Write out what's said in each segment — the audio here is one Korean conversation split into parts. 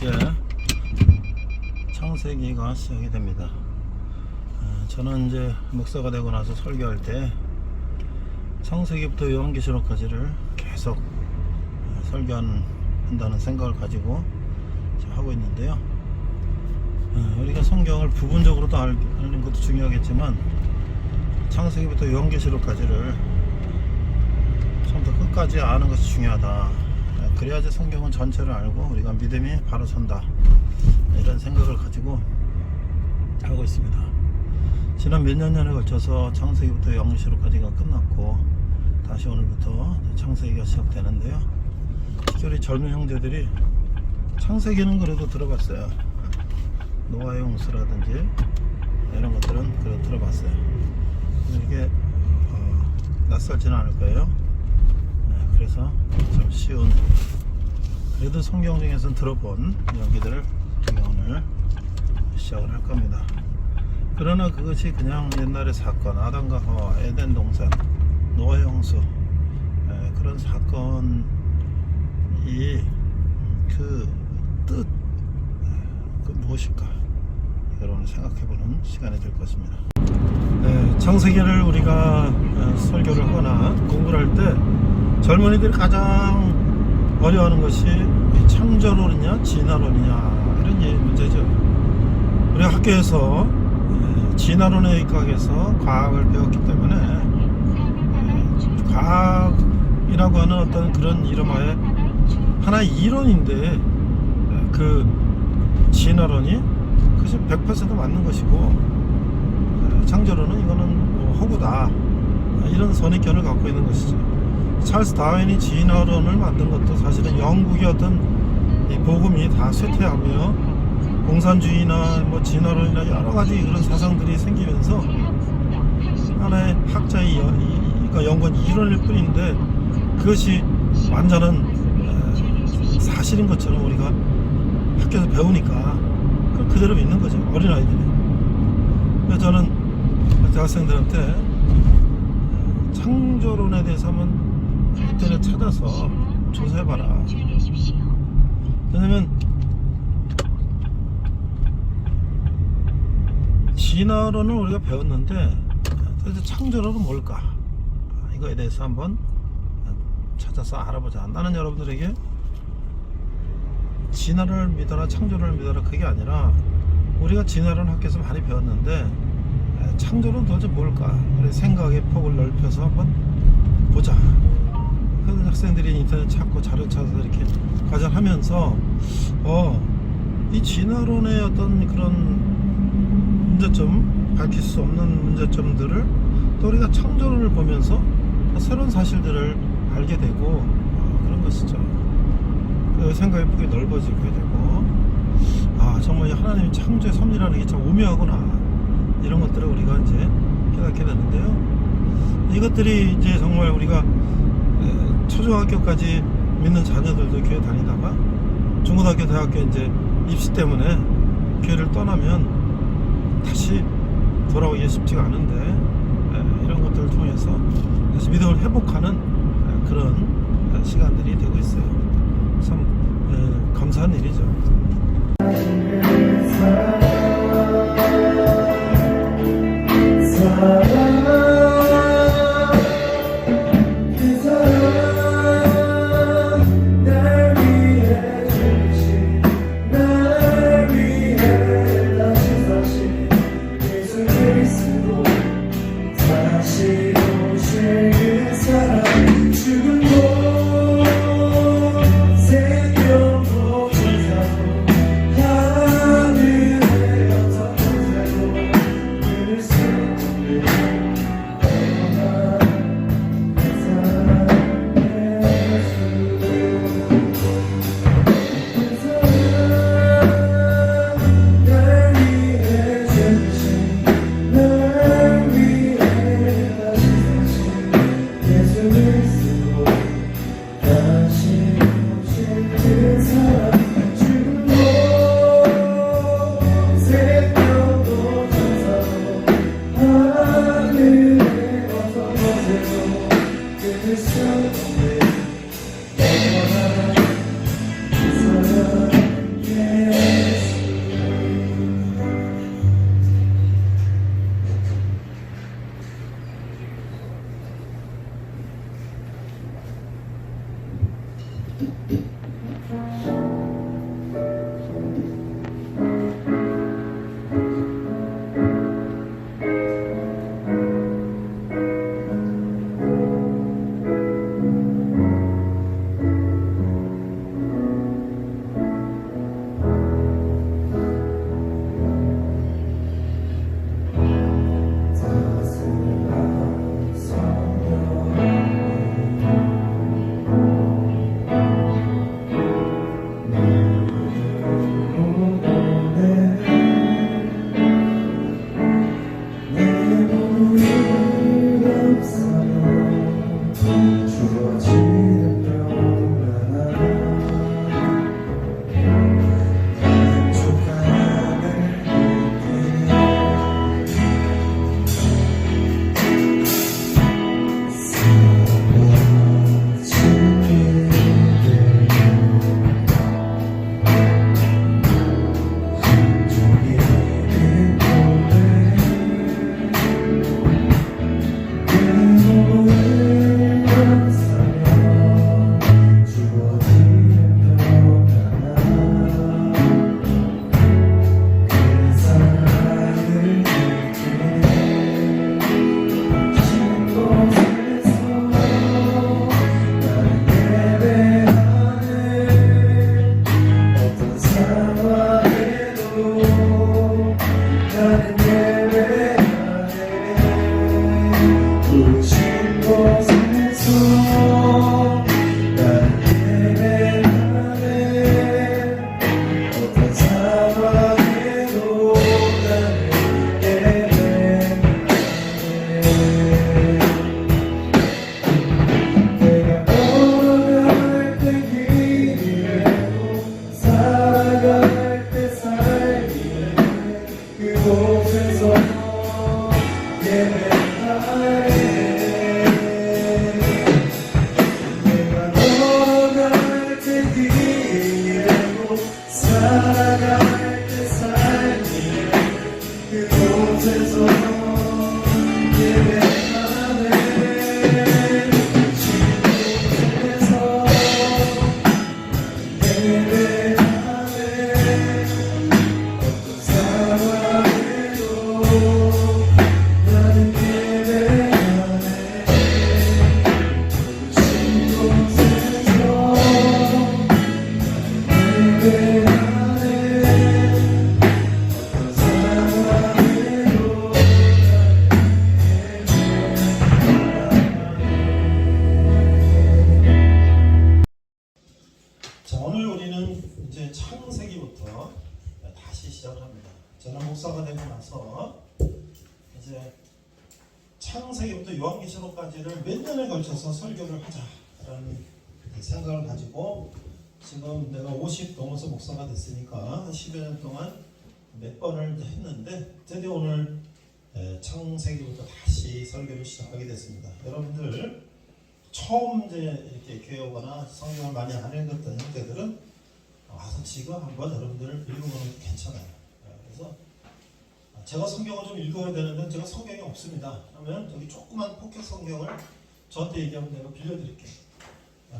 이제 창세기가 시작이 됩니다. 저는 이제 목사가 되고 나서 설교할 때 창세기부터 요한계시록까지를 계속 설교한다는 생각을 가지고 하고 있는데요. 우리가 성경을 부분적으로도 아는 것도 중요하겠지만 창세기부터 요한계시록까지를 처음부터 끝까지 아는 것이 중요하다. 그래야지 성경은 전체를 알고 우리가 믿음이 바로 선다, 이런 생각을 가지고 하고 있습니다. 지난 몇 년에 걸쳐서 창세기부터 요한계시록까지가 끝났고 다시 오늘부터 창세기가 시작되는데요. 특히 젊은 형제들이 창세기는 그래도 들어봤어요. 노아의 홍수라든지 이런 것들은 그래도 들어봤어요. 이게 낯설지는 않을 거예요. 그래서 좀 쉬운, 그래도 성경 중에서는 들어본 이야기들을 우리가 오늘 시작을 할 겁니다. 그러나 그것이 그냥 옛날의 사건, 아담과 하와, 에덴 동산, 노아의 홍수, 그런 사건이 그 뜻, 그 무엇일까, 여러분 생각해보는 시간이 될 것입니다. 창세기를 우리가 설교를 하거나 공부를 할 때 젊은이들이 가장 어려워하는 것이 창조론이냐 진화론이냐, 이런 문제죠. 우리가 학교에서 진화론에 입학해서 과학을 배웠기 때문에 과학이라고 하는 어떤 그런 이름하에 하나의 이론인데, 그 진화론이 그것이 100% 맞는 것이고 창조론은 이거는 허구다, 이런 선입견을 갖고 있는 것이죠. 찰스 다윈이 진화론을 만든 것도 사실은 영국의 어떤 이 복음이 다 쇠퇴하며 공산주의나 뭐 진화론이나 여러 가지 그런 사상들이 생기면서 하나의 학자의 연구한 이론일 뿐인데, 그것이 완전한 사실인 것처럼 우리가 학교에서 배우니까 그대로 믿는 거죠, 어린아이들이. 그래서 저는 대학생들한테 창조론에 대해서 한번 인터넷 찾아서 조사해봐라. 왜냐면 진화론을 우리가 배웠는데 도대체 창조론은 뭘까, 이거에 대해서 한번 찾아서 알아보자. 나는 여러분들에게 진화를 믿어라 창조를 믿어라 그게 아니라, 우리가 진화론 학교에서 많이 배웠는데 창조론 도대체 뭘까, 생각의 폭을 넓혀서 한번 보자. 그래서 학생들이 인터넷 찾고 자료 찾아서 이렇게 과정하면서 이 진화론의 어떤 그런 문제점, 밝힐 수 없는 문제점들을 또 우리가 창조론을 보면서 새로운 사실들을 알게 되고 그런 것이죠. 그 생각의 폭이 넓어지게 되고, 정말 하나님의 창조의 섭리라는 게 참 오묘하구나, 이런 것들을 우리가 이제 깨닫게 되는데요. 이것들이 이제 정말 우리가 초등학교까지 믿는 자녀들도 교회 다니다가 중고등학교, 대학교 이제 입시 때문에 교회를 떠나면 다시 돌아오기 쉽지가 않은데, 이런 것들을 통해서 다시 믿음을 회복하는 그런 시간들이 되고 있어요. 참 감사한 일이죠. 살아갈 때 삶이 그곳에서 예배하네 지금에서 예배하네 어떤 상황에도 나는 예배하네 신 곳에서 예배하네 어떤 상황에도 자, 오늘 우리는 이제 창세기부터 다시 시작을 합니다. 저는 목사가 되고 나서 이제 창세기부터 요한계시록까지를 몇 년에 걸쳐서 설교를 하자라는 생각을 가지고 지금 내가 50 넘어서 목사가 됐으니까 한 10여 년 동안 몇 번을 했는데 드디어 오늘 창세기부터 다시 설교를 시작하게 됐습니다. 여러분들 처음 이제 이렇게 교회 오거나 성경을 많이 안 읽었던 형제들은 와서 지금 한번 여러분들 읽어보는 게 괜찮아요. 그래서 제가 성경을 좀 읽어야 되는데 제가 성경이 없습니다. 그러면 저기 조그만 포켓 성경을 저한테 얘기하면 내가 빌려드릴게요.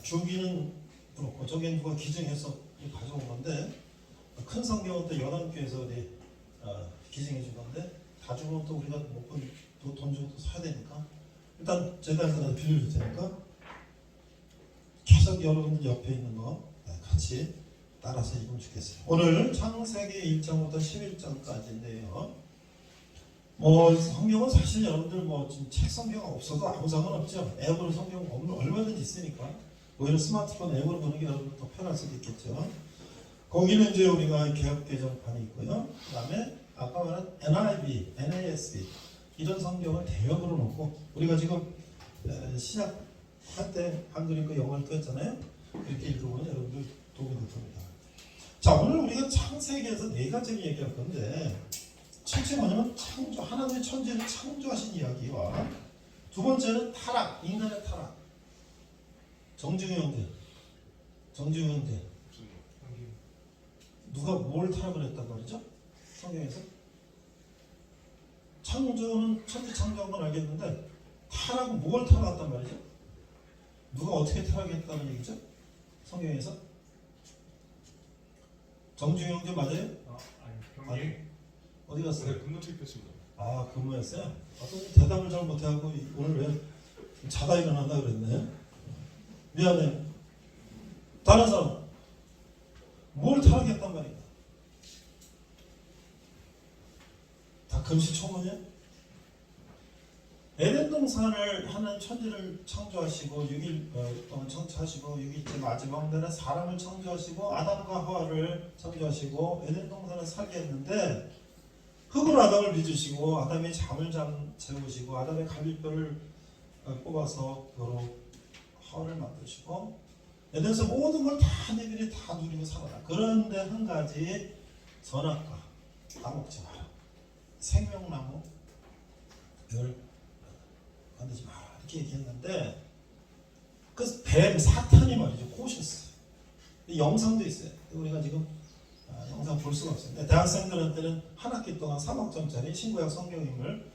주기는 그렇고 저기 누가 기증해서 가져온 건데 큰 성경은 또 연합교회에서 기증해 준 건데 다 주면 또 우리가 돈 주고 사야 되니까 일단 제단에서 빌려줄 테니까 계속 여러분들 옆에 있는 거 같이 따라서 읽으면 좋겠어요. 오늘 창세기 1장부터 11장까지인데요. 성경은 사실 여러분들 지금 책 성경 없어도 아무 상관없죠. 앱으로 성경 얼마든지 있으니까 오히려 스마트폰 앱으로 보는 게 여러분 더 편할 수도 있겠죠. 거기는 이제 우리가 개혁개정판이 있고요. 그 다음에 아까 말한 NIV, NASB 이런 성경을 대역으로 놓고 우리가 지금 시작할 때 한글 읽고 영어 읽고 했잖아요. 그렇게 읽어보면 여러분들 도움이 될 겁니다. 자, 오늘 우리가 창세기에서 네 가지를 얘기할 건데 첫째 뭐냐면 창조, 하나님의 천지를 창조하신 이야기와 두 번째는 타락, 인간의 타락. 정중히 형제 누가 뭘 타락을 했단 말이죠? 성경에서 창조는 천지 창조한 건 알겠는데 타락은 뭘 타락했단 말이죠? 누가 어떻게 타락했다는 얘기죠? 성경에서 정중히 형제 맞아요? 아니, 어디 갔어요? 근무 투입했습니다. 근무했어요? 대답을 잘 못해갖고 오늘 왜 자다 일어난다 그랬네. 미안해. 다른 사람 뭘 타락했단 말이야? 다 금시초문이야? 에덴 동산을 하는 천지를 창조하시고 6일 동안 창조하시고 6일째 마지막 날에 사람을 창조하시고 아담과 하와를 창조하시고 에덴 동산을 살게 했는데 흙으로 아담을 빚으시고 아담이 잠을 재우시고 아담의 갈비뼈를 뽑아서 그로 하와를 만드시고 에덴에서 모든 걸 다 너희들이 다 누리고 살아라. 그런데 한 가지 선악과 따먹지 마라. 생명나무를 건드지 마라. 이렇게 얘기했는데 그 뱀 사탄이 말이죠. 꼬셨어요. 영상도 있어요. 우리가 지금 영상 볼 수가 없어요. 대학생들한테는 한 학기 동안 3학점짜리 신구약 성경임을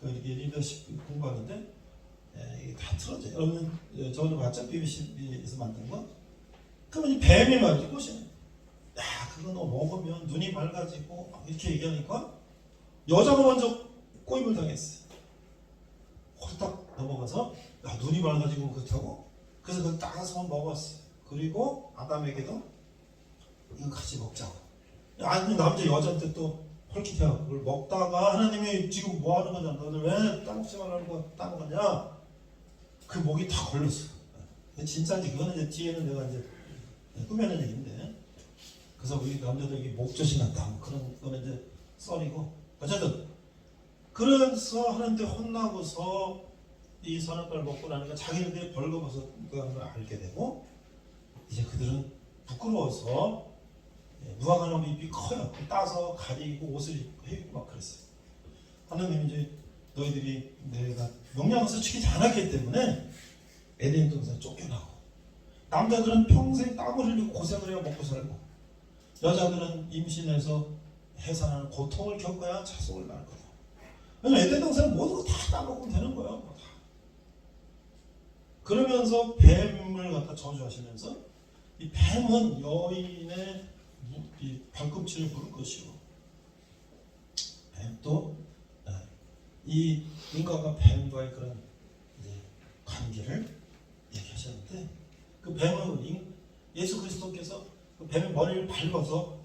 이렇게 리더십 공부하는데 이게 다 틀어져요. 여러분 저번에 봤죠? BBC에서 만든 거? 그러면 이 뱀이 말이죠. 꼬시네. 야, 그거 너 먹으면 눈이 맑아지고 이렇게 얘기하니까 여자가 먼저 꼬임을 당했어요. 홀딱 넘어가서 야, 눈이 맑아지고 그렇다고? 그래서 그걸 따서 먹었어요. 그리고 아담에게도 이거 같이 먹자고. 아니 남자 여자한테 또 홀kit해요. 그걸 먹다가 하나님이 지금 뭐 하는 거냐? 너들 왜 따먹지 말라는 거 따먹었냐? 그 목이 다 걸렸어. 진짜인지 그거는 이제 뒤에는 내가 이제 꾸며낸 얘기인데. 그래서 우리 남자들이 목젖이난다. 뭐 그런 거는 이제 썰이고. 어쨌든 그래서 하나님께 혼나고서 이 선악과를 먹고 나니까 자기네들이 벌거벗은 걸 알게 되고 이제 그들은 부끄러워서 무화과나무 잎이 커요. 따서 가리고 옷을 입고 막 그랬어요. 하나님이 이제 너희들이 내가 명령해서 지키지 않았기 때문에 에덴 동산 쫓겨나고 남자들은 평생 땀을 흘리고 고생을 해야 먹고 살고 여자들은 임신해서 해산하는 고통을 겪어야 자손을 낳을 거다. 왜냐면 에덴 동산은 모든 거 다 따먹으면 되는 거예요. 뭐 다. 그러면서 뱀을 갖다 저주하시면서 이 뱀은 여인의 이 발꿈치를 부를 것이고 뱀도 이 인간과 뱀과의 그런 이제 관계를 얘기하셨는데 그 뱀은 예수 그리스도께서 그 뱀의 머리를 밟아서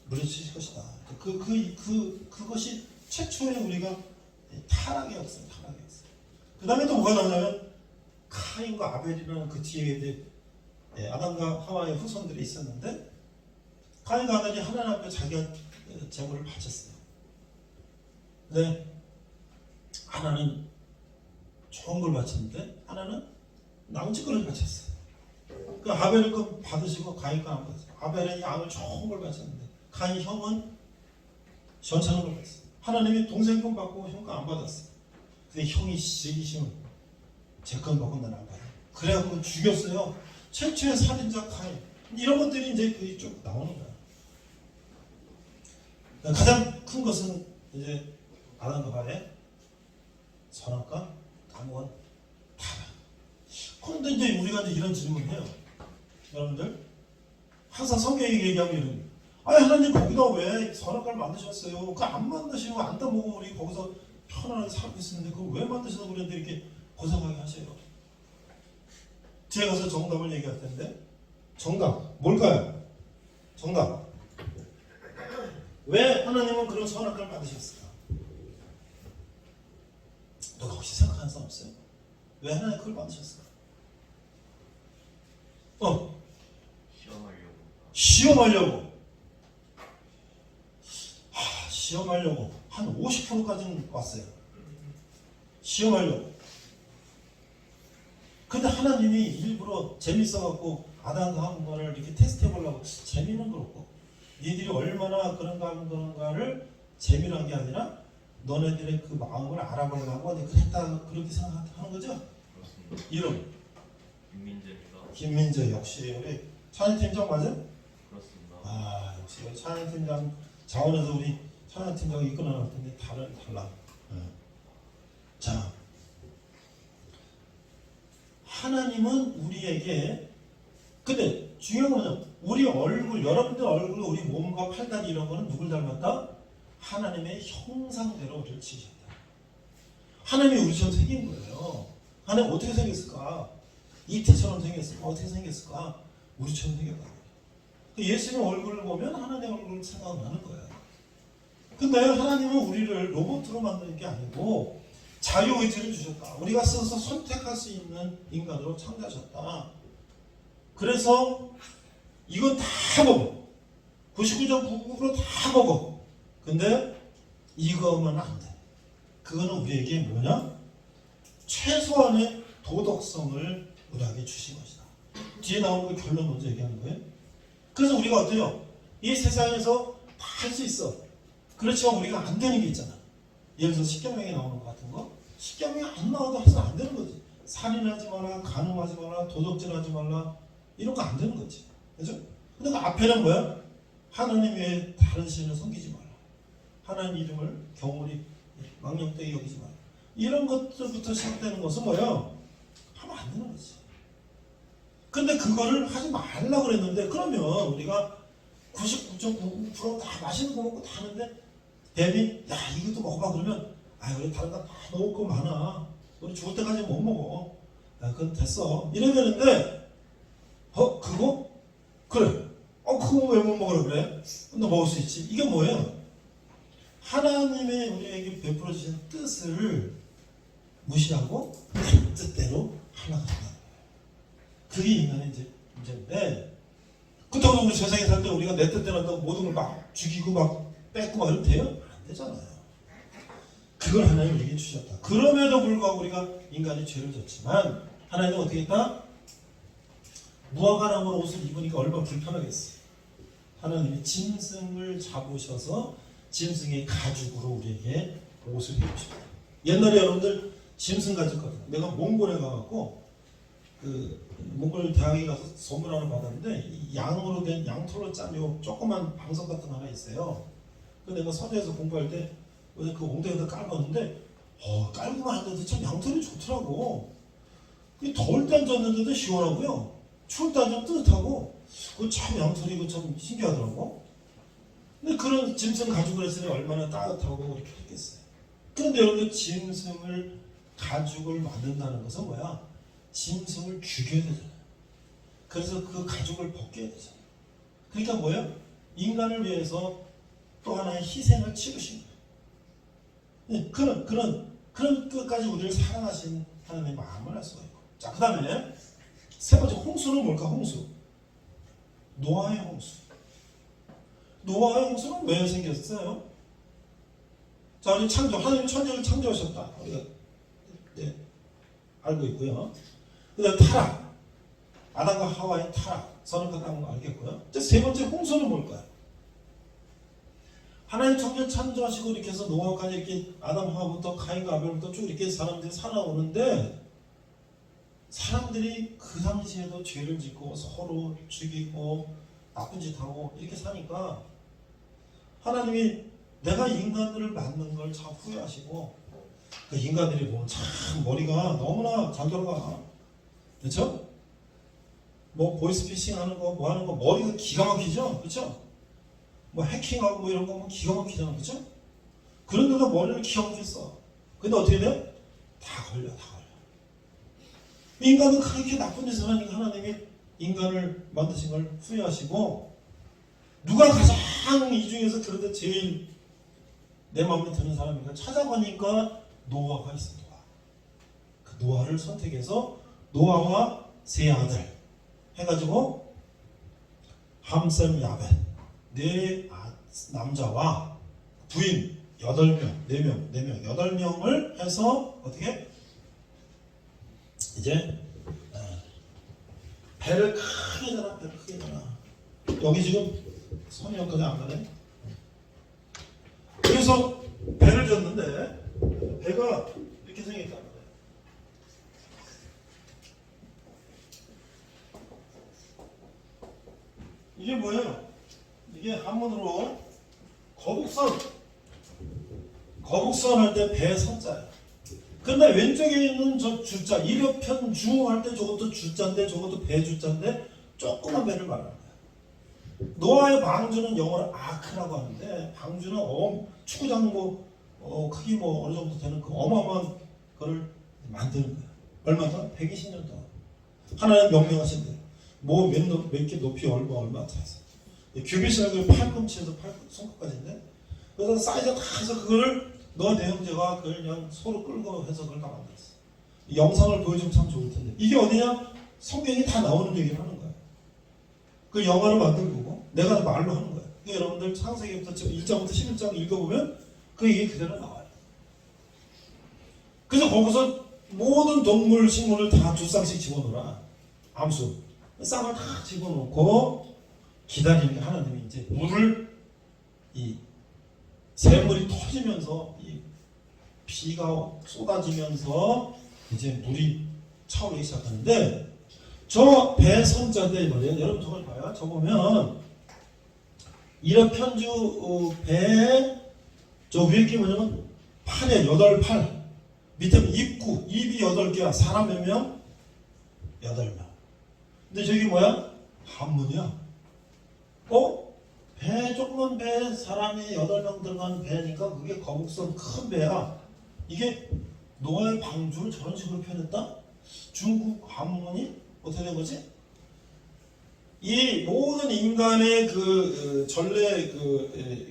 물리칠 것이다. 그것이 최초의 우리가 타락의 역사입니다. 타락의 역사. 그 다음에 또 뭐가 나오냐면 카인과 아벨이라는 그 뒤에 이제 아담과 하와의 후손들이 있었는데 카인과 아벨이 하나님 앞에 자기가 제물을 바쳤어요. 근데 하나는 좋은 걸 바쳤는데 하나는 낭짓거리를 바쳤어요. 그 아벨을 그 받으시고 카인 거 안 받았어요. 아벨은 양을 좋은 걸 바쳤는데 카인 형은 시원찮은 걸 받았어요. 하나님이 동생 건 받고 형 거 안 받았어요. 근데 형이 시기시면 제 건 받고 나는 안 받아요. 그래갖고 죽였어요. 최초의 살인자 카인. 이런 것들이 이제 그 쭉 나오는 거야. 가장 큰 것은 이제 아담과 하와의 선악과 감옥은 타락. 그런데 이제 우리가 이제 이런 질문을 해요. 여러분들 항상 성경이 얘기하면 이런 아니 하나님 거기다 왜 선악과를 만드셨어요? 그거 안 만드시면 안 따먹으면 우리 거기서 편안하게 살고 있었는데 그걸 왜 만드셔서 그런데 이렇게 고생하게 하세요? 뒤에 가서 정답을 얘기할 텐데 정답 뭘까요? 정답 왜 하나님은 그런 선악과를 만드셨을까? 너가 혹시 생각하는 사람 없어요? 왜 하나님 그걸 만드셨을까? 시험하려고. 시험하려고 한 50%까지는 왔어요. 시험하려고. 근데 하나님이 일부러 재밌어갖고 아담과 하와를 이렇게 테스트해보려고 재미는 그렇고 니들이 얼마나 그런가 하는 그런가를 재미로 한 게 아니라 너네들의 그 마음을 알아보려고 그랬다 그렇게 생각하는 거죠? 그렇습니다. 이름 김민재입니다. 김민재 역시 우리 찬양팀장 맞아요? 그렇습니다. 역시 우리 찬양팀장 자원에서 우리 찬양팀장이 이끌어낼 텐데 달라. 자, 하나님은 우리에게 근데 중요한 거는 우리 얼굴, 여러분들 얼굴, 우리 몸과 팔다리 이런 거는 누굴 닮았다? 하나님의 형상대로 우리를 지으셨다. 하나님이 우리처럼 생긴 거예요. 하나님 어떻게 생겼을까? 이태처럼 생겼을까? 어떻게 생겼을까? 우리처럼 생겼다. 예수님 얼굴을 보면 하나님 얼굴을 생각나는 거예요. 근데 하나님은 우리를 로봇으로 만드는 게 아니고 자유의지를 주셨다. 우리가 스스로 선택할 수 있는 인간으로 창조하셨다. 그래서 이건 다 먹어. 99.99% 다 먹어. 근데 이거면 안 돼. 그거는 우리에게 뭐냐? 최소한의 도덕성을 우리에게 주신 것이다. 뒤에 나오는 거 결론 먼저 얘기하는 거예요. 그래서 우리가 어때요? 이 세상에서 다 할 수 있어. 그렇지만 우리가 안 되는 게 있잖아. 예를 들어서 십계명에 나오는 것 같은 거. 십계명이 안 나와도 해서 안 되는 거지. 살인하지 마라, 간음하지 마라, 도적질하지 말라. 이런 거 안 되는 거지. 그죠? 근데 그 앞에는 뭐야? 하나님 외에 다른 신을 섬기지 마라. 하나님 이름을 경홀히 망령되게 여기지 마라. 이런 것들부터 시작되는 것은 뭐야? 하면 안 되는 거지. 근데 그거를 하지 말라고 그랬는데 그러면 우리가 99.99%다 맛있는 거 먹고 다 하는데 뱀이 야 이것도 먹어봐 그러면 우리 다른 거 다 먹을 거 많아. 우리 죽을 때까지 못 먹어. 그건 됐어. 이래야 되는데 그거? 그래. 그거 왜 못 먹으라 그래? 너 먹을 수 있지. 이게 뭐예요? 하나님의 우리에게 베풀어 주신 뜻을 무시하고 내 뜻대로 하려고 한다. 그게 인간의 이제 문제인데 그렇다고 우리 세상에 살 때 우리가 내 뜻대로 한다고 모든 걸 막 죽이고 막 뺏고 막 이러면 돼요? 안 되잖아요. 그걸 하나님 우리에게 주셨다. 그럼에도 불구하고 우리가 인간이 죄를 졌지만 하나님은 어떻게 했다? 무화과나무 옷을 입으니까 얼마나 불편하겠어요. 하나님이 짐승을 잡으셔서 짐승의 가죽으로 우리에게 옷을 입으십니다. 옛날에 여러분들 짐승 가죽 같은 거 내가 몽골에 가갖고 그 몽골 대학에 가서 선물 하나 받았는데 이 양으로 된 양털로 짠 요 조그만 방석 같은 거 하나 있어요. 그 내가 서재에서 공부할 때 그 엉덩이에다 깔았는데 깔고 나는데도 참 양털이 좋더라고. 더울 때 앉았는데도 시원하고요. 추울 때 앉으면 뜨뜻하고. 그 참 양털이 그 참 신기하더라고. 근데 그런 짐승 가죽을 했으니 얼마나 따뜻하고 이렇게 했겠어요. 그런데 여러분들 짐승을 가죽을 만든다는 것은 뭐야? 짐승을 죽여야 되잖아요. 그래서 그 가죽을 벗겨야 되잖아요. 그러니까 뭐예요? 인간을 위해서 또 하나의 희생을 치르신 거예요. 그런 끝까지 우리를 사랑하신 하나님의 마음을 알 수가 있고. 자, 그 다음에 세 번째 홍수는 뭘까? 홍수. 노아의 홍수. 노아의 홍수는 왜 생겼어요? 자, 우리 하나님 천지를 창조하셨다. 우리가 알고 있고요. 그 다음에 타락. 아담과 하와의 타락. 선악과라는 거 알겠고요. 이제 세 번째 홍수는 뭘까요? 하나님 천지를 창조하시고 이렇게 해서 노아까지 이렇게 아담 하와부터 카인과 아벨부터 쭉 이렇게 사람들이 살아오는데 사람들이 그 당시에도 죄를 짓고 서로 죽이고 나쁜 짓 하고 이렇게 사니까 하나님이 내가 인간들을 만든 걸 참 후회하시고 그 인간들이 보면 참 머리가 너무나 잘 돌아가. 그렇죠? 뭐 보이스피싱 하는 거 뭐 하는 거 머리가 기가 막히죠? 그렇죠? 뭐 해킹하고 뭐 이런 거 뭐 기가 막히잖아. 그렇죠? 그런데도 머리를 기가 막혔어. 근데 어떻게 돼? 다 걸려. 인간은 그렇게 나쁜 짓을 하니까 하나님이 인간을 만드신 걸 후회하시고 누가 가장 이 중에서 그래도 제일 내 마음에 드는 사람인가 찾아보니까 노아가 있어. 그 노아를 선택해서 노아와 세 아들 해가지고 함셈 야벳 네 남자와 부인 8명 8명을 해서 어떻게 이제 배를 크게 달아. 여기 지금 선이 여기까지 안 가네. 그래서 배를 졌는데 배가 이렇게 생겼단 말이에요. 이게 뭐예요? 이게 한문으로 거북선 할 때 배 선자예요. 근데 왼쪽에 있는 저 주자, 일여편주 할 때 저것도 주자인데 저것도 배주자인데 조그만 배를 말하는 거야. 노아의 방주는 영어로 아크라고 하는데 방주는 축구장 크기 어느 정도 되는 그 어마어마한 거를 만드는 거야. 얼마 동안? 120년 동안. 하나님 명령하신 대로 몇 개 높이 얼마 차서 규빗이라고 팔꿈치에서 손끝까지인데 그래서 사이즈가 다 해서 그거를 너 내 형제가 그걸 그냥 서로 끌고 해서 그걸 다 만들었어. 이 영상을 보여주면 참 좋을 텐데 이게 어디냐? 성경이 다 나오는 얘기를 하는 거야. 그 영화를 만든 거고 내가 말로 하는 거야. 그러니까 여러분들 창세기부터 1장부터 11장 읽어보면 그 얘기 그대로 나와요. 그래서 거기서 모든 동물, 식물을 다 2쌍씩 집어넣어라. 암수. 쌍을 다 집어넣고 기다리는 게 하나님이 이제 물을 이 샘물이 터지면서 이 비가 쏟아지면서 이제 물이 차오르기 시작하는데 저 배선자인데 말이에요. 여러분 저걸 봐요. 저 보면 일여편주 배 저 위에 게 뭐냐면 팔에 8팔 밑에 입이 8개야. 사람 몇 명? 8명. 근데 저기 뭐야? 한문이야. 배 조그만 배 사람이 8명 들어가는 배니까 그게 거북선 큰 배야. 이게 노아의 방주를 저런 식으로 표현했다? 중국 한문이 어떻게 된 거지? 이 모든 인간의 그 전래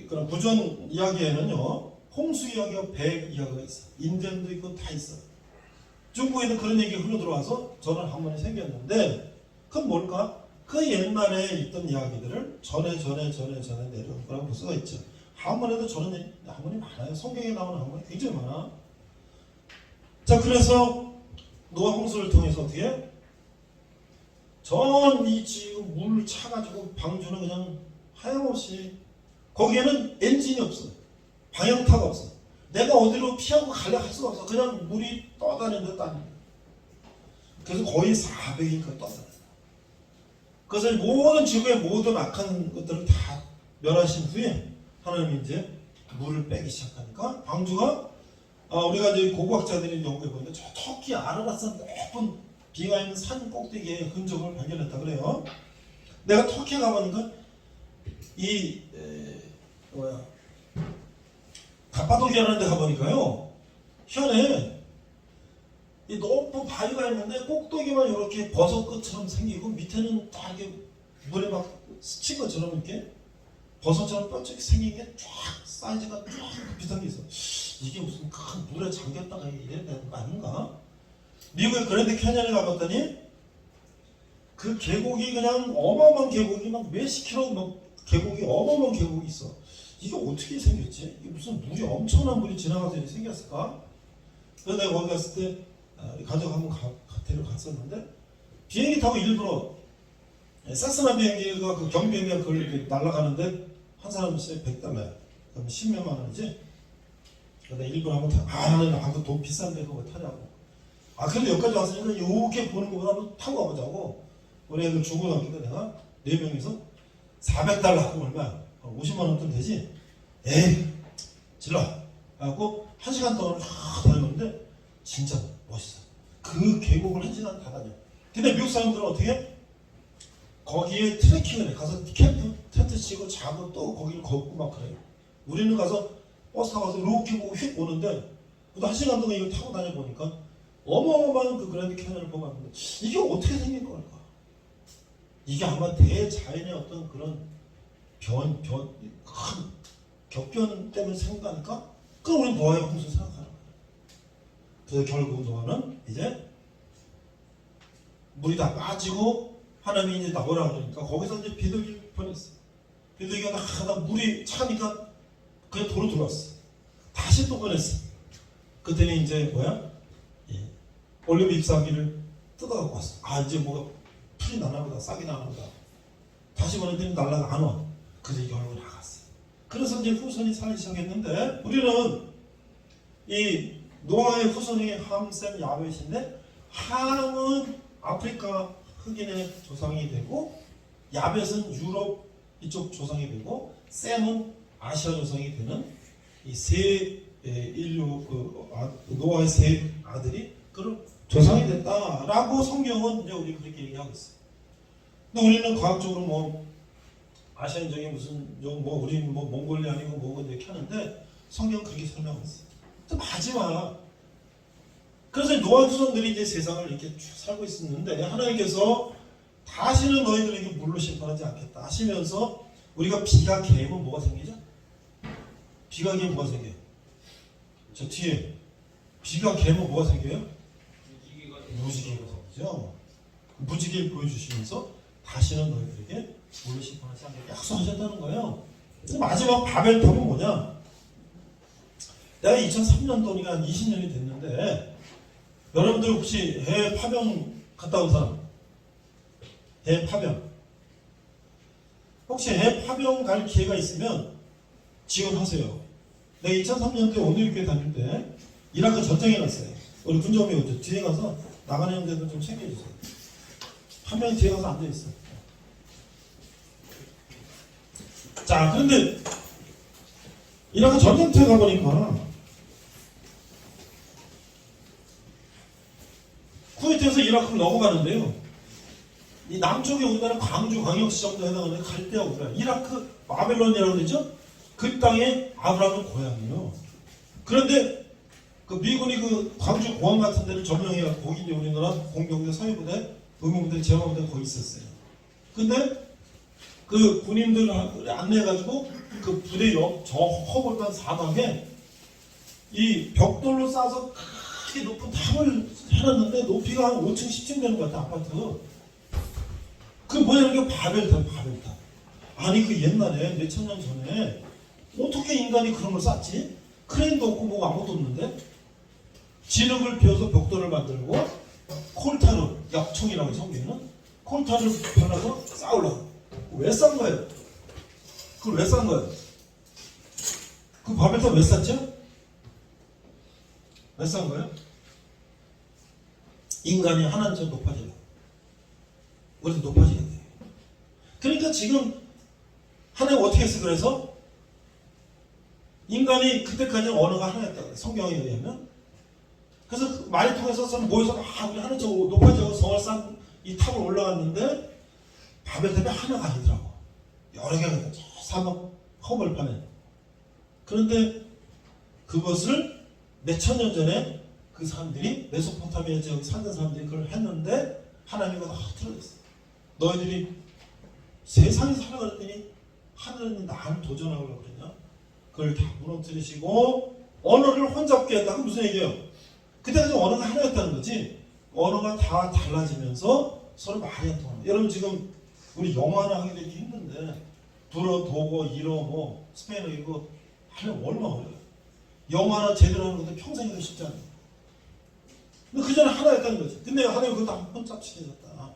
그런 구전 이야기에는요 홍수 이야기와 배 이야기가 있어. 인디언도 있고 다 있어. 중국에도 그런 얘기가 흘러 들어와서 저런 한문이 생겼는데 그건 뭘까? 그 옛날에 있던 이야기들을 전에 내려온 거라고 볼 수가 있죠. 한문에도 저런 한문이 많아요. 성경에 나오는 한문이 굉장히 많아. 자, 그래서 노아 홍수를 통해서 어떻게? 이 지금 물 차가지고 방주는 그냥 하염없이 거기에는 엔진이 없어. 방향타가 없어. 내가 어디로 피하고 가려 할 수가 없어. 그냥 물이 떠다니는 듯 다니는. 그래서 거의 400인가 떴어요. 그래서 모든 지구의 모든 악한 것들을 다 멸하신 후에 하나님이 이제 물을 빼기 시작하니까 광주가 우리가 이제 고고학자들이 연구해 보는데 저 터키 아라라산 높은 비가 있는 산 꼭대기에 흔적을 발견했다 그래요. 내가 터키에 가보니까 이 가파도키아라는 데 가보니까요, 현에 이 높은 바위가 있는데 꼭대기만 이렇게 버섯 끝처럼 생기고 밑에는 다 이렇게 물에 막 스친 것처럼 이렇게 버섯처럼 뾰족히 생긴 게 쫙 사이즈가 쫙 비슷한 게 있어. 이게 무슨 큰 물에 잠겼다가 이래야 되는 거 아닌가? 미국의 그랜드 캐년에 가봤더니 그 계곡이 그냥 어마어마한 계곡이 막 몇십 킬로 막 계곡이 어마어마한 계곡이 있어. 이게 어떻게 생겼지? 이게 무슨 물이 엄청난 물이 지나가서 이렇게 생겼을까? 그래서 내가 거기 갔을 때 우리 가족 한번 데려갔었는데 비행기 타고 일부러 세스나 비행기가 그 경비행기가 그걸 이렇게 날아가는데 한 사람씩 100달러야. 그러면 10몇만 원이지? 근데 일부러 한번 나는 아무도 돈 비싼데 그거 타냐고. 그래도 여기까지 왔으니까 이렇게 보는 거보다 한번 타고 가보자고. 우리 애들 중고등학교 때 내가 4명이서 400달러 하고 얼마야? 50만 원 돈 되지? 에이 질러. 그래갖고 1시간 동안 쫙 다녔는데 진짜 멋있어. 그 계곡을 1시간 다 다녀. 근데 미국 사람들은 어떻게 해? 거기에 트레킹을 해. 가서 캠프 텐트 치고 자고 또 거기를 걷고 막 그래요. 우리는 가서 버스 타고 가서 이렇게 보고 휙 오는데 또 1시간 동안 이걸 타고 다녀보니까 어마어마한 그 그랜드 캐년을 보고 왔는데 이게 어떻게 생긴 걸까? 이게 아마 대자연의 어떤 그런 큰 격변 때문에 생각하니까 그럼 우리 노아의 홍수 생각하는 거예요. 그래서 결국 노아는 이제 물이 다 빠지고 하나님이 이제 나오라 그러니까 거기서 이제 비둘기 보냈어. 비둘기가 하다 물이 차니까 그냥 도로 들어왔어. 다시 또 보냈어. 그때는 이제 뭐야? 올리브 잎사귀를 뜯어갖고 왔어. 이제 뭐가 풀이 나나보다, 싹이 나나보다. 다시 보냈더니 날라가 안 와. 그래서 결국 나갔어. 그래서 이제 후손이 살기 시작했는데 우리는 이 노아의 후손이 함, 셈, 야벳인데 함은 아프리카 흑인의 조상이 되고 야벳은 유럽 이쪽 조상이 되고 셈은 아시아 조상이 되는 이 세 인류 노아의 세 아들이 그런 조상이 됐다라고 성경은 이제 우리 그렇게 얘기하고 있어요. 근데 우리는 과학적으로 뭐 아시안적인 무슨 뭐 우리 뭐 몽골리안이고 뭐고 이렇게 하는데 성경은 그렇게 설명하고 있어요. 또 마지막 그래서 노아 후손들이 이제 세상을 이렇게 쭉 살고 있었는데 하나님께서 다시는 너희들에게 물로 심판하지 않겠다 하시면서 우리가 비가 개면 뭐가 생기죠? 비가 개면 뭐가 생겨요? 저 뒤에 비가 개면 뭐가 생겨요? 무지개가 생기죠. 무지개를 보여주시면서 다시는 너희들에게 물로 심판하지 않겠다 약속하셨다는 거예요. 그래서 마지막 바벨탑은 뭐냐? 내가 2003년도니까 한 20년이 됐는데 여러분들 혹시 해외 파병 갔다 온 사람? 해외 파병 혹시 해외 파병 갈 기회가 있으면 지원하세요. 내가 2003년도에 온누리교회 다닐 때 이라크 전쟁에 갔어요. 우리 군정이 오죠. 뒤에 가서 나가는 형제들 좀 챙겨주세요. 한 명이 뒤에 가서 앉아있어. 자, 그런데 이라크 전쟁터에 가보니까 쿠웨이트에서 이라크를 넘어가는데요. 이 남쪽에 우리나라 광주 광역시 정도 해당하는 갈대아 우리나라 이라크 바벨론이라고 그러죠. 그 땅에 아브라함은 고향이에요. 그런데 그 미군이 그 광주 공항 같은 데를 점령해서 거기 이제 우리나라 공병대, 사회부대, 의무부대, 제왕부대 거기 있었어요. 근데 그 군인들 안내해가지고 그 부대 옆 저 허벌판 사방에 이 벽돌로 싸서 크게 높은 탑을 해놨는데 높이가 한 5층, 10층 되는 것 같아 아파트. 그 뭐냐 이게 바벨탑. 아니 그 옛날에 몇천 년 전에 어떻게 인간이 그런 걸 쌓지? 크레인도 없고 뭐가 아무것도 없는데 진흙을 베어서 벽돌을 만들고 콜타르 약총이라고 성경에는 콜타르를 펴놔서 쌓으려고. 왜 싼 거예요? 그걸 왜 싼 거예요? 그 바벨탑 왜 쌌죠? 왜 싼 거예요? 인간이 하나님처럼 높아지려고. 우리도 높아지게 돼. 그러니까 지금 하나님 어떻게 했어? 그래서 인간이 그때까지 언어가 하나였다 그래. 성경에 의하면. 그래서 말이 통해서 모여서 우리 하나님처럼 높아지고 성을 쌓은 이 탑을 올라갔는데 바벨탑이 하나가 아니더라고. 여러 개가 사막 허벌판에. 그런데 그것을 몇천 년 전에 그 사람들이 메소포타미아 지역에 살던 사람들이 그걸 했는데 하나님이 그거 다 틀어졌어. 너희들이 세상에 살아가랬더니 하늘은 나를 도전하려고 그러냐? 그걸 다 무너뜨리시고 언어를 혼잡게 했다. 그 무슨 얘기예요? 그때까지 언어가 하나였다는 거지. 언어가 다 달라지면서 서로 말이 안 통하는. 여러분 지금 우리 영어나 하기 되게 힘든데 불어, 독어, 일어, 뭐 스페인어 이거 하려면 얼마나 어려워요. 영어 하나 제대로 하는 것도 평생 해도 쉽지 않아요. 근데 그 전에 하나였다는 거지. 근데 하나님 그것도 한 번 짭치해졌다.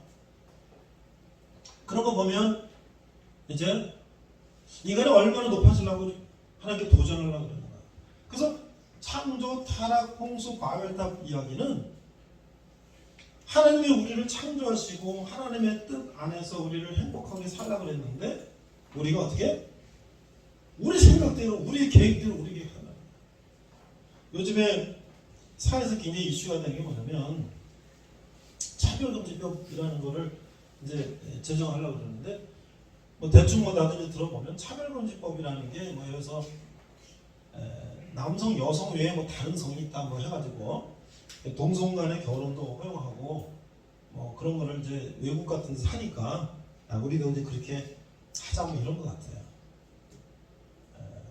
그런 거 보면 이제 인간이 얼마나 높아지려고 하나님께 도전하려고 그러는 거야. 그래서 창조, 타락, 홍수, 바벨탑 이야기는 하나님이 우리를 창조하시고 하나님의 뜻 안에서 우리를 행복하게 살라고 그랬는데 우리가 어떻게? 우리 생각대로, 우리 계획대로 우리 계획하는 거야. 요즘에 사회에서 굉장히 이슈가 되는 게 뭐냐면 차별금지법이라는 거를 이제 제정하려고 그러는데 뭐 대충 뭐 나중에 들어보면 차별금지법이라는 게 뭐 예를 들어서 남성, 여성 외에 뭐 다른 성이 있다 뭐 해가지고 동성 간의 결혼도 허용하고 뭐 그런 거를 이제 외국 같은 데서 하니까 우리도 이제 그렇게 하자 뭐 이런 것 같아요.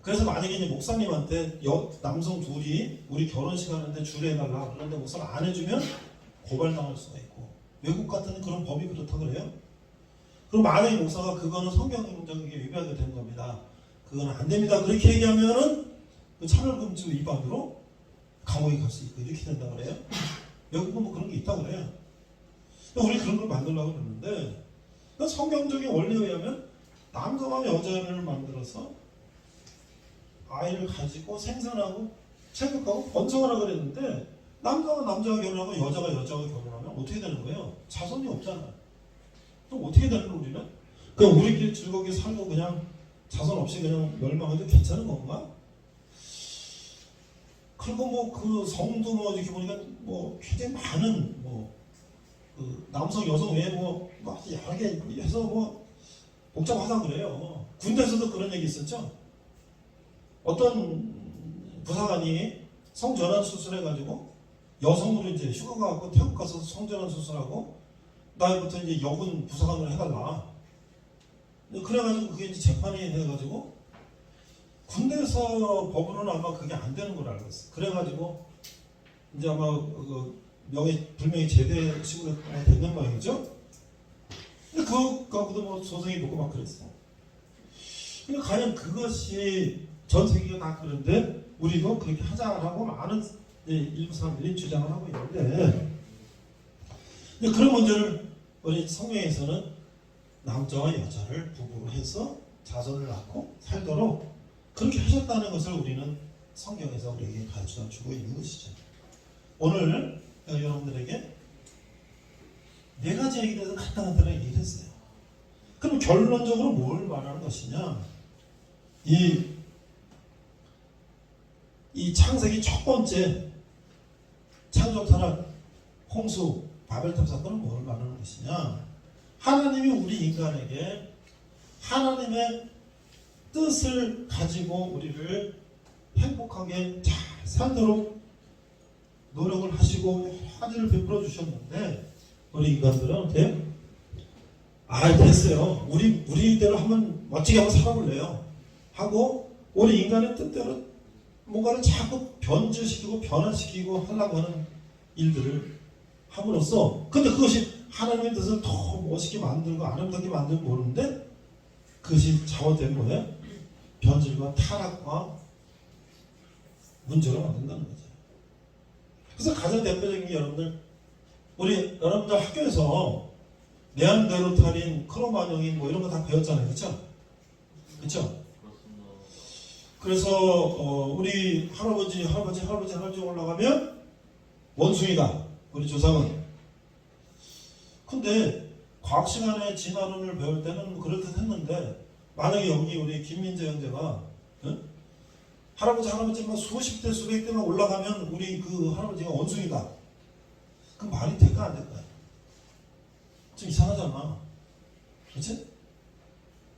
그래서 만약에 이제 목사님한테 남성 둘이 우리 결혼식 하는데 주례해달라 그런데 목사를 안 해주면 고발당할 수가 있고 외국 같은 그런 법이 그렇다 그래요. 그럼 만약에 목사가 그거는 성경적이게 위반이 된 겁니다. 그건 안 됩니다. 그렇게 얘기하면은 그 차별금지 위반으로 감옥에 갈 수 있고 이렇게 된다 그래요. 외국은 뭐 그런 게 있다 그래요. 우리 그런 걸 만들려고 그러는데 성경적인 원리에 의하면 남자와 여자를 만들어서 아이를 가지고 생산하고 체육하고 번성하라 그랬는데 남자가 남자와 결혼하고 여자가 여자와 결혼하면 어떻게 되는 거예요? 자손이 없잖아요. 그럼 어떻게 되는 거 우리는? 그럼 우리끼리 즐겁게 살고 그냥 자손 없이 그냥 멸망해도 괜찮은 건가? 그리고 뭐 그 성도 뭐 이렇게 보니까 뭐 굉장히 많은 그 남성 여성 외에 뭐 여러 개 해서 뭐 복잡하다 그래요. 군대에서도 그런 얘기 있었죠. 어떤 부사관이 성전환 수술해가지고 여성으로 이제 휴가 가고 태국 가서 성전환 수술하고 나부터 이제 여군 부사관으로 해달라. 그래가지고 그게 이제 재판이 돼가지고 군대에서 법으로는 아마 그게 안 되는 걸 알고 있어. 그래가지고 이제 아마 그 불명예 제대식으로 됐는 모양이죠. 근데 그거 갖고도 뭐 소송이 놓고 막 그랬어. 그러니까 과연 그것이 전 세계가 다 그런데 우리도 그렇게 하자라고 많은 일부 사람들이 주장을 하고 있는데 그런 문제를 우리 성경에서는 남자와 여자를 부부로 해서 자손을 낳고 살도록 그렇게 하셨다는 것을 우리는 성경에서 우리에게 가르쳐 주고 있는 것이죠. 오늘 여러분들에게 네 가지 얘기에 대해서 간단하게 얘기를 했어요. 그럼 결론적으로 뭘 말하는 것이냐? 이 창세기 첫 번째 창조 타락 홍수 바벨탑 사건은 뭘 말하는 것이냐? 하나님이 우리 인간에게 하나님의 뜻을 가지고 우리를 행복하게 잘 살도록 노력을 하시고 여러 가지를 베풀어 주셨는데 우리 인간들은 어때요? 됐어요. 우리대로 한번 멋지게 한번 살아볼래요. 하고 우리 인간의 뜻대로 뭔가를 자꾸 변질시키고 변화시키고 하려고 하는 일들을 함으로써 근데 그것이 하나님의 뜻을 더 멋있게 만들고 아름답게 만들고 모르는데 그것이 잘못된 거예요. 변질과 타락과 문제로 만든다는 거죠. 그래서 가장 대표적인 게 여러분들 학교에서 네안데르탈인, 크로마뇽인 뭐 이런 거 다 배웠잖아요. 그렇죠? 그렇죠? 그래서 우리 할아버지 올라가면 원숭이다. 우리 조상은 근데 과학 시간에 진화론을 배울 때는 뭐 그렇듯 했는데 만약에 여기 우리 김민재 형제가 할아버지 막 수십 대 수백 대만 올라가면 우리 그 할아버지가 원숭이다. 그 말이 될까 안 될까? 좀 이상하잖아. 그렇지?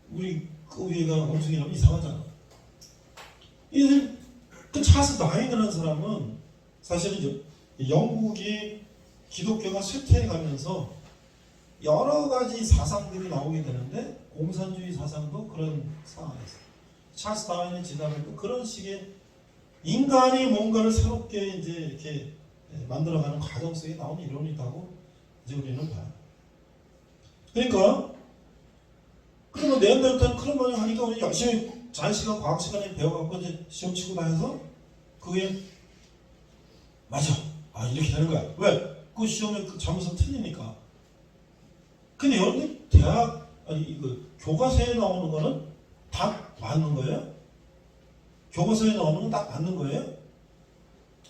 우리 그 위에가 원숭이라면 이상하잖아. 그 찰스 다윈이라는 사람은 사실은 영국이 기독교가 쇠퇴해가면서 여러 가지 사상들이 나오게 되는데 공산주의 사상도 그런 상황이었어요. 찰스 다윈의 진화론도 그런 식의 인간이 뭔가를 새롭게 이제 이렇게 만들어가는 과정 속에 나온 이론이라고 이제 우리는 봐요. 그러니까 그러면 네안데르탈은 그런 말을 하니까 우리 열심히 자연시간 과학 시간에 배워갖고 이제 시험 치고 다녀서 그게 맞아. 아 이렇게 되는 거야. 왜? 그 시험에 그 잘못하면 틀리니까. 근데 여러분들 대학 그 교과서에 나오는 거는 다 맞는 거예요? 교과서에 나오는 건 다 맞는 거예요?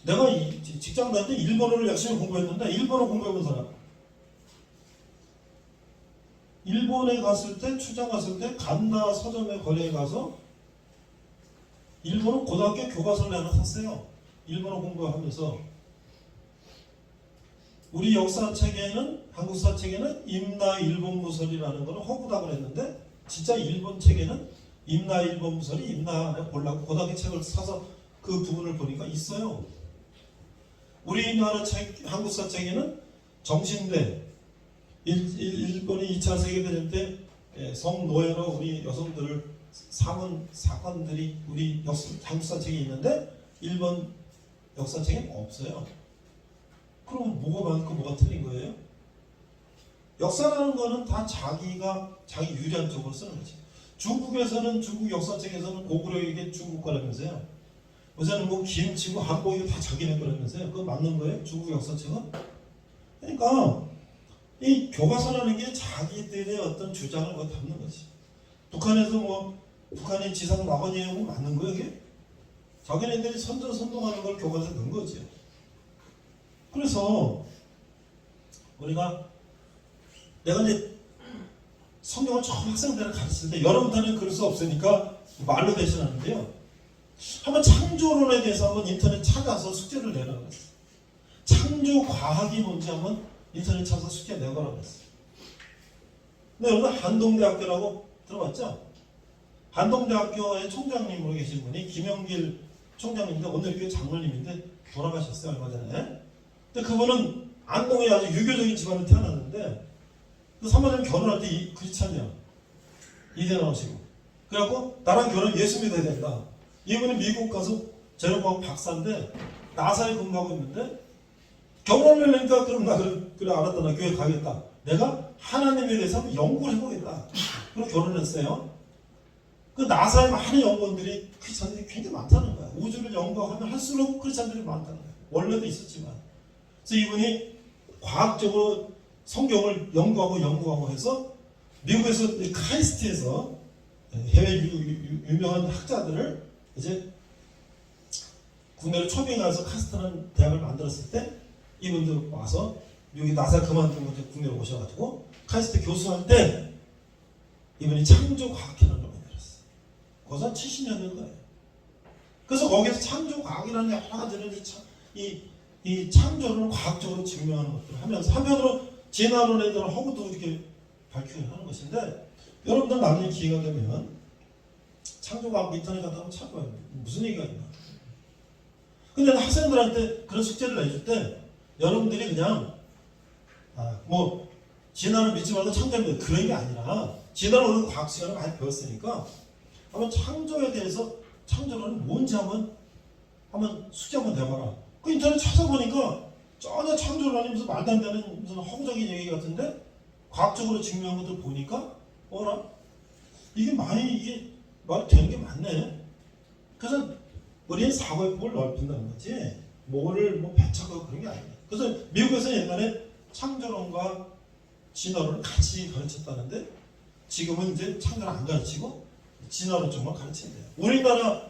내가 직장 다닐 때 일본어를 열심히 공부했는데 일본어 공부해본 사람 일본에 갔을 때 출장 갔을 때 간다 서점에 거래에 가서 일본어 고등학교 교과서를 하나 샀어요. 일본어 공부하면서 우리 역사책에는 한국사 책에는 임나 일본무설이라는 거는 허구다고 했는데 진짜 일본 책에는 임나 일본무설이 임나 보려고 고등학교 책을 사서 그 부분을 보니까 있어요. 우리나라 책 한국사 책에는 정신대 일본이 2차 세계대전 때 성노예로 우리 여성들을 삼은 사건들이 우리 한국사책에 있는데 일본 역사책에 없어요. 그럼 뭐가 많고 뭐가 틀린 거예요? 역사라는 거는 다 자기가 자기 유리한 쪽으로 쓰는 거지. 중국에서는 중국 역사책에서는 고구려에게 중국 거라면서요. 요새는 뭐 김치고 한국이 다 자기네 거라면서요. 그거 맞는 거예요? 중국 역사책은? 그러니까 이 교과서라는 게 자기들의 어떤 주장을 뭐 담는 거지. 북한에서 뭐 북한이 지상 낙원이에요 맞는 거예요 이게? 자기네들이 선전선동하는 걸 교과서에 넣은 거지. 그래서 우리가 내가 이제 성경을 처음 학생들을 가르칠 때 여러분들은 그럴 수 없으니까 말로 대신하는데요. 한번 창조론에 대해서 한번 인터넷 찾아서 숙제를 내라고 했어요. 창조 과학이 뭔지 한번 인터넷 찾아서 숙제 내거라고 했어요. 근데 여러분 한동대학교라고 들어봤죠? 한동대학교의 총장님으로 계신 분이 김영길 총장님인데 오늘 교회 장로님인데 돌아가셨어요 얼마 전에. 근데 그분은 안동에 아주 유교적인 집안에 태어났는데 그 사모님 결혼할 때 크리스찬이야. 이대 나오시고. 그래갖고 나랑 결혼 예수 믿어야 된다. 이분이 미국 가서 재료과학 박사인데 나사에 근무하고 있는데 결혼을 하려니까 그럼 나 그래 알았다 나 교회 가겠다. 내가 하나님에 대해서 한번 연구를 해보겠다. 그리고 결혼했어요. 그 나사에 많은 연구원들이 크리스찬들이 굉장히 많다는 거야. 우주를 연구하면 할수록 크리스찬들이 많다는 거야. 원래도 있었지만. 그래서 이분이 과학적으로 성경을 연구하고 해서 미국에서 카이스트에서 해외 유명한 학자들을 이제 국내로 초빙해서 카이스트라는 대학을 만들었을 때 이분들 와서 미국에 나사 그만두고 이제 국내로 오셔가지고 카이스트 교수할 때 이분이 창조과학회라는 걸 만들었어요. 거기서 70년 된 거예요. 그래서 거기서 창조과학이라는 여러 가지를 이 창조를 과학적으로 증명하는 것들을 하면서 한편으로 진화론에 대한 허구도 이렇게 밝히고 하는 것인데 여러분들 나중에 기회가 되면 창조과학 인터넷 가다 한번 찾아봐요. 무슨 얘기가 있나. 근데 학생들한테 그런 숙제를 내줄 때 여러분들이 그냥 뭐 진화를 믿지 말고 창조를 그런 게 아니라 진화를 오늘 과학 시간을 많이 배웠으니까 한번 창조에 대해서 창조론이 뭔지 한번 숙제 한번 내봐라. 그 인터넷 찾아보니까 전혀 창조론이 무슨 말도 안 되는 무슨 허구적인 얘기 같은데 과학적으로 증명한 것들 보니까 어라? 이게 말이 되는 게 맞네. 그래서 우리는 사고의 폭을 넓힌다는 거지 뭐를 배척하고 그런 게 아니야. 그래서 미국에서 옛날에 창조론과 진화론을 같이 가르쳤다는데 지금은 이제 창조를 안 가르치고 진화론 쪽만 가르친대요. 우리나라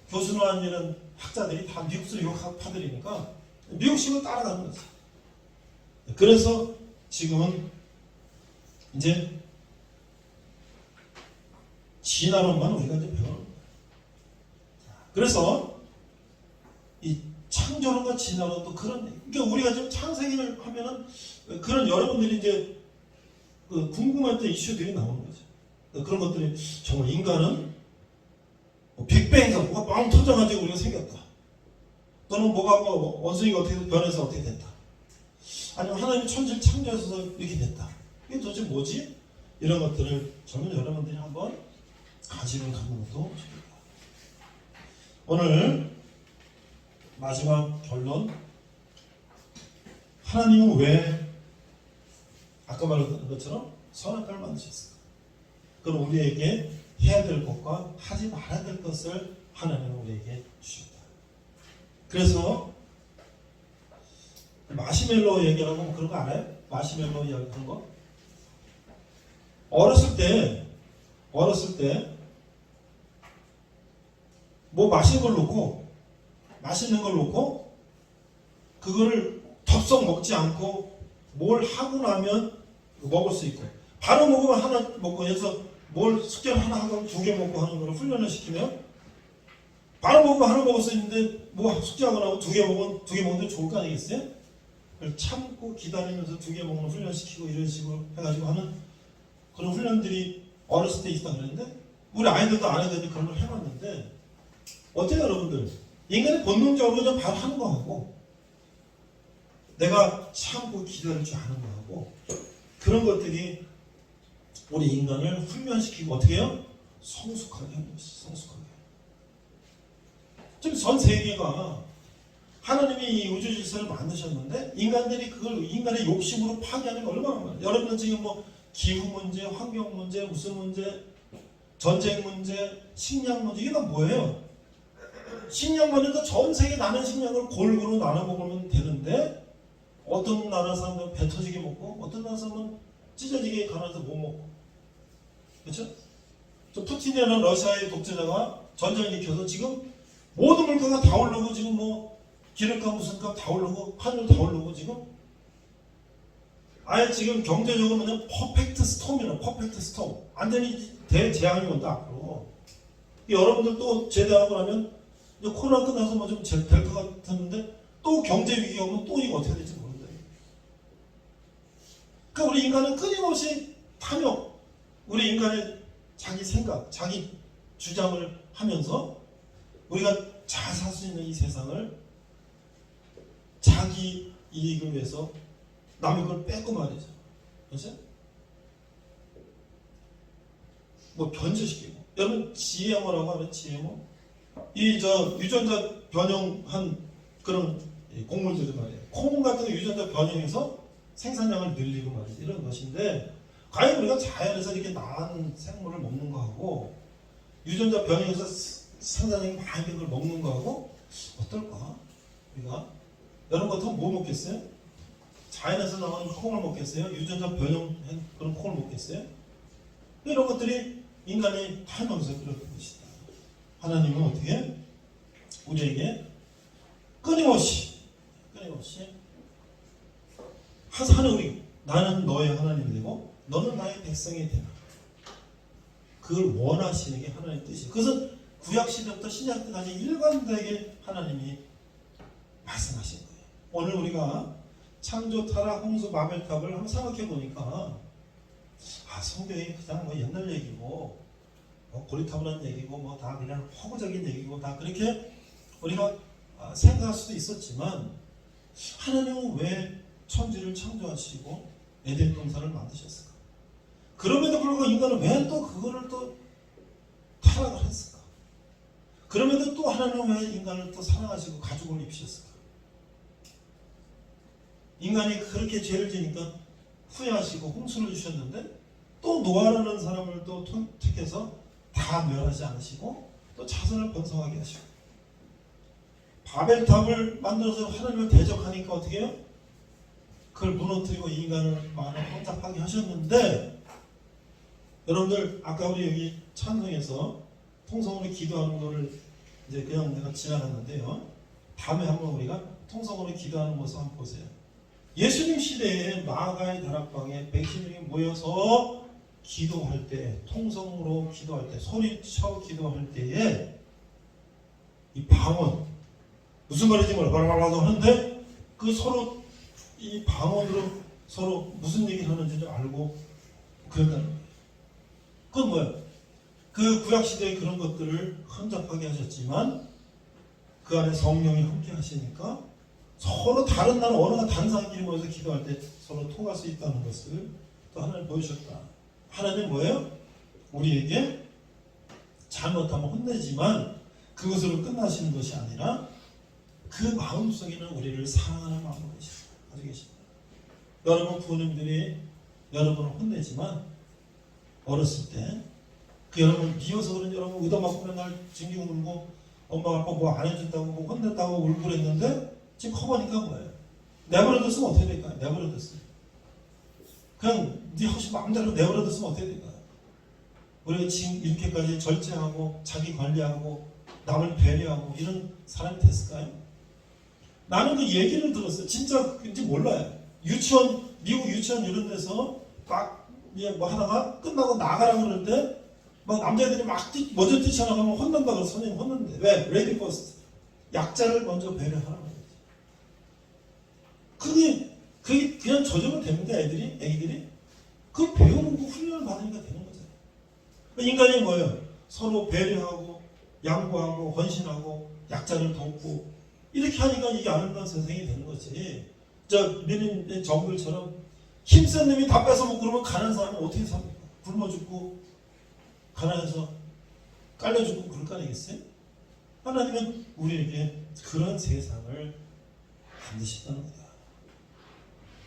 교수나 이런 학자들이 다 미국서 유학파들이니까 미국식으로 따라가는 거지. 그래서 지금은 이제 진화론만 우리가 이제 배우는 거예요. 그래서 이 창조론과 진화론도 그런, 그러니까 우리가 지금 창세기를 하면은 그런 여러분들이 이제 그 궁금했던 이슈들이 나오는 거죠. 그런 것들이 정말 인간은 빅뱅에서 뭐가 빵 터져가지고 우리가 생겼다. 또는 뭐가 뭐 원숭이가 어떻게 변해서 어떻게 됐다. 아니면 하나님이 천지를 창조해서 이렇게 됐다. 이게 도대체 뭐지? 이런 것들을 저는 여러분들이 한번 관심을 갖는 것도 좋습니다. 오늘 마지막 결론. 하나님은 왜 아까 말했던 것처럼 선악과를 만드셨을까? 그럼 우리에게 해야 될 것과 하지 말아야 될 것을 하나님은 우리에게 주셨다. 그래서 마시멜로 얘기하고 그런 거 알아요? 마시멜로 이야기하는 거? 어렸을 때 뭐 맛있는 걸 놓고 그거를 덥석 먹지 않고 뭘 하고 나면 먹을 수 있고, 바로 먹으면 하나 먹고, 해서 뭘 숙제를 하나 하고 2개 먹고 하는 걸 훈련을 시키면 바로 먹으면 하나 먹을 수 있는데 뭐 숙제하고 나면 2개 먹으면 2개 먹는 게 좋을 거 아니겠어요? 그걸 참고 기다리면서 2개 먹는 훈련시키고 이런 식으로 해가지고 하는 그런 훈련들이 어렸을 때 있다 그랬는데, 우리 아이들도 안 해도 그런 걸 해봤는데 어때요 여러분들? 인간이 본능적으로 좀 바로 하는 거하고 내가 참고 기다릴 줄 아는 거하고 그런 것들이 우리 인간을 훈련시키고 어떻게 해요? 성숙하게 하는 것이 성숙하게. 지금 전 세계가 하나님이 이 우주 질서를 만드셨는데 인간들이 그걸 인간의 욕심으로 파괴하는 게 얼마나 많아요. 여러분은 지금 뭐 기후 문제, 환경 문제, 무슨 문제, 전쟁 문제, 식량 문제, 이게 다 뭐예요? 식량 문제도 전 세계 나는 식량을 골고루 나눠 먹으면 되는데 어떤 나라 사람들은 배 터지게 먹고 어떤 나라 사람은 찢어지게 갈아서 못 먹고, 그렇죠? 저 푸틴이라는 러시아의 독재자가 전쟁을 일으켜서 지금 모든 물가가 다 오르고 지금 뭐 기름값 무슨 값 다 오르고 환율 다 오르고 지금 아예 지금 경제적으로 그냥 퍼펙트 스톰이라 퍼펙트 스톰, 완전히 대재앙이 온다 앞으로. 여러분들 또 제대하고 나면 이제 코로나 끝나서 뭐 좀 될 것 같았는데 또 경제 위기가 오면 또 이거 어떻게 될지 모른다. 그러니까 우리 인간은 끊임없이 탐욕, 우리 인간의 자기 생각, 자기 주장을 하면서 우리가 잘 살 수 있는 이 세상을 자기 이익을 위해서 남의 걸 뺏고 말이죠. 그렇죠? 뭐 변제시키고. 여러분 GMO라고 하면 GMO? 이 저 유전자 변형한 그런 곡물들이 말이에요. 콩 같은 거 유전자 변형해서 생산량을 늘리고 말이죠. 이런 것인데 과연 우리가 자연에서 이렇게 나은 생물을 먹는 거하고 유전자 변형해서 생산량이 많이 된 걸 먹는 거하고 어떨까? 우리가 여러분 같으면 뭐 먹겠어요? 자연에서 나온 콩을 먹겠어요? 유전자 변형한 그런 콩을 먹겠어요? 이런 것들이 인간이 타면서 그런 것이다. 하나님은 어떻게 우리에게 끊임없이 하사는 우리 나는 너의 하나님이 되고 너는 나의 백성이 되라. 그걸 원하시는 게 하나님의 뜻이에요. 그것은 구약시대부터 신약시대까지 일관되게 하나님이 말씀하신 거예요. 오늘 우리가 창조, 타락, 홍수, 바벨탑을 한번 생각해 보니까 성경이 그냥 뭐 옛날 얘기고 뭐 고리타분한 얘기고 뭐 다 그냥 허구적인 얘기고 다 그렇게 우리가 생각할 수도 있었지만 하나님은 왜 천지를 창조하시고 에덴 동산을 만드셨을까? 그럼에도 불구하고 인간은 왜 또 그거를 또 타락을 했을까? 그럼에도 또 하나님은 왜 인간을 또 사랑하시고 가족을 입히셨을까? 인간이 그렇게 죄를 지니까 후회하시고 홍수를 주셨는데 또 노아라는 사람을 또 택해서 다 멸하지 않으시고 또 자손을 번성하게 하시고 바벨탑을 만들어서 하나님을 대적하니까 어떻게 해요? 그걸 무너뜨리고 인간을 마음을 혼잡하게 하셨는데 여러분들 아까 우리 여기 찬송에서 통성으로 기도하는 거를 이제 그냥 내가 지나갔는데요. 다음에 한번 우리가 통성으로 기도하는 모습 한번 보세요. 예수님 시대에 마가의 다락방에 110명이 모여서 기도할 때, 통성으로 기도할 때, 소리쳐 기도할 때에 이 방언, 무슨 말인지 바라바라도 하는데 그 서로 이 방언으로 서로 무슨 얘기를 하는지를 알고 그랬다는 거예요. 그건 뭐야? 그 구약시대의 그런 것들을 혼잡하게 하셨지만 그 안에 성령이 함께 하시니까 서로 다른 나라 언어가 단상끼리 모여서 기도할 때 서로 통할 수 있다는 것을 또 하나님 보여주셨다. 하나님 뭐예요? 우리에게 잘못하면 혼내지만 그것으로 끝나시는 것이 아니라 그 마음속에는 우리를 사랑하는 마음으로 가지고 계십니다. 여러분 부모님들이 여러분을 혼내지만 어렸을 때 그 여러분 미워서 그런 여러분 의도맞고 맨날 징징 울고 엄마 아빠 뭐 안 해준다고 뭐 혼냈다고 울고 그랬는데 지금 커보니까 뭐예요? 내버려뒀으면 어떻게 될까요? 내버려뒀어요. 그냥 네 혹시 마음대로 내버려뒀으면 어떻게 될까요? 우리가 지금 이렇게까지 절제하고 자기 관리하고 남을 배려하고 이런 사람이 됐을까요? 나는 그 얘기를 들었어요. 진짜 그인지 몰라요. 유치원, 미국 유치원 이런 데서 막 뭐 하다가 끝나고 나가라고 그럴 때 막 남자애들이 막 먼저 뛰쳐나가면 혼난다 그래서 선생님 혼난대. 왜? 레디 퍼스트. 약자를 먼저 배려하라고 그러지. 그게 그냥 져주면 됩니다. 애기들이. 그 배우는 거 훈련을 받으니까 되는 거잖아요. 인간이 뭐예요? 서로 배려하고 양보하고 헌신하고 약자를 돕고 이렇게 하니까 이게 아름다운 세상이 되는 거지. 저 레닌 정글처럼 힘센 놈이 다 뺏어먹고 그러면 가난한 사람은 어떻게 삽니까? 굶어 죽고 가난해서 깔려 죽고 그럴 거 아니겠어요? 하나님은 우리에게 그런 세상을 만드셨다는 거다.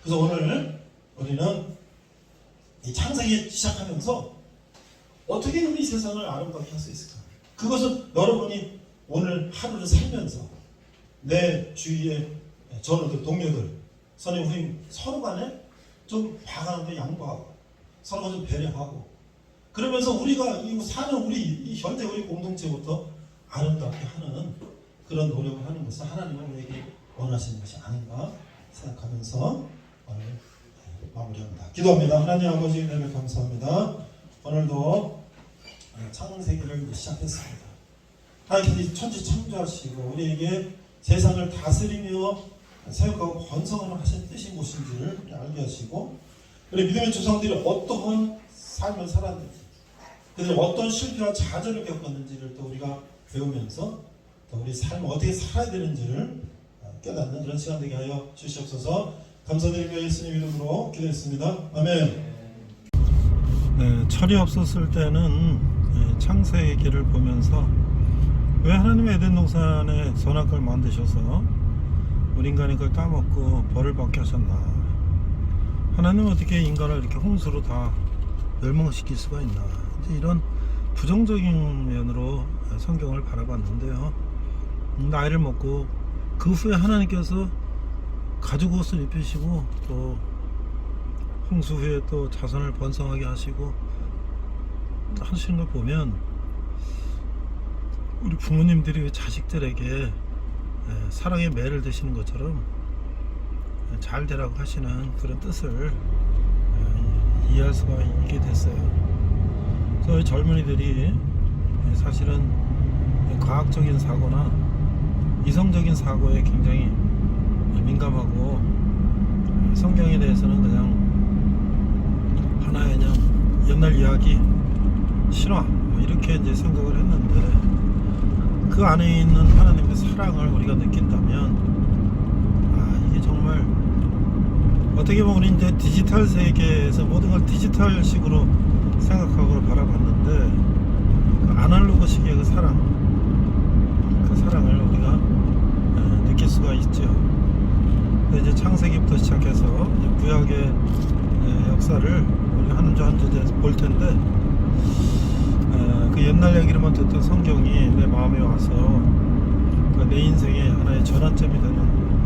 그래서 오늘 우리는 이 창세기 시작하면서 어떻게 우리 세상을 아름답게 할 수 있을까? 그것은 여러분이 오늘 하루를 살면서 내 주위의 전우들, 동료들, 선생님, 우리 서로 간에 좀 봐가는데 양보하고 서로가 좀 배려하고 그러면서 우리가 사는 우리 이 현대 우리 공동체부터 아름답게 하는 그런 노력을 하는 것은 하나님은 우리에게 원하시는 것이 아닌가 생각하면서 오늘 마무리합니다. 기도합니다. 하나님 아버지 은혜를 감사합니다. 오늘도 창세기를 시작했습니다. 하나님께서 천지 창조하시고 우리에게 세상을 다스리며 사역하고 번성을 하신 뜻이 무엇인지를 알게 하시고 우리 믿음의 조상들이 어떠한 삶을 살았는지 그들이 어떤 실패와 좌절을 겪었는지를 또 우리가 배우면서 또 우리 삶을 어떻게 살아야 되는지를 깨닫는 그런 시간 되게 하여 주시옵소서. 감사드리며 예수님 이름으로 기도했습니다. 아멘. 네, 철이 없었을 때는 창세기를 보면서 왜 하나님의 에덴 동산에 선악과를 만드셔서 우리 인간이 그걸 따먹고 벌을 받게 하셨나? 하나님은 어떻게 인간을 이렇게 홍수로 다 멸망시킬 수가 있나? 이제 이런 부정적인 면으로 성경을 바라봤는데요. 나이를 먹고 그 후에 하나님께서 가죽 옷을 입히시고 또 홍수 후에 또 자손을 번성하게 하시고 하시는 걸 보면 우리 부모님들이 자식들에게 사랑의 매를 드시는 것처럼 잘 되라고 하시는 그런 뜻을 이해할 수가 있게 됐어요. 그래서 젊은이들이 사실은 과학적인 사고나 이성적인 사고에 굉장히 민감하고 성경에 대해서는 그냥 하나의 그냥 옛날 이야기 실화 이렇게 이제 생각을 했는데 그 안에 있는 하나님의 사랑을 우리가 느낀다면 이게 정말 어떻게 보면 우리 이제 디지털 세계에서 모든 걸 디지털식으로 생각하고 바라봤는데 그 아날로그 시기의 그 사랑을 우리가 느낄 수가 있죠. 이제 창세기부터 시작해서 이제 구약의 역사를 우리가 한 주 한 주 볼 텐데 그 옛날 얘기로만 듣던 성경이 내 마음에 와서 내 인생의 하나의 전환점이 되는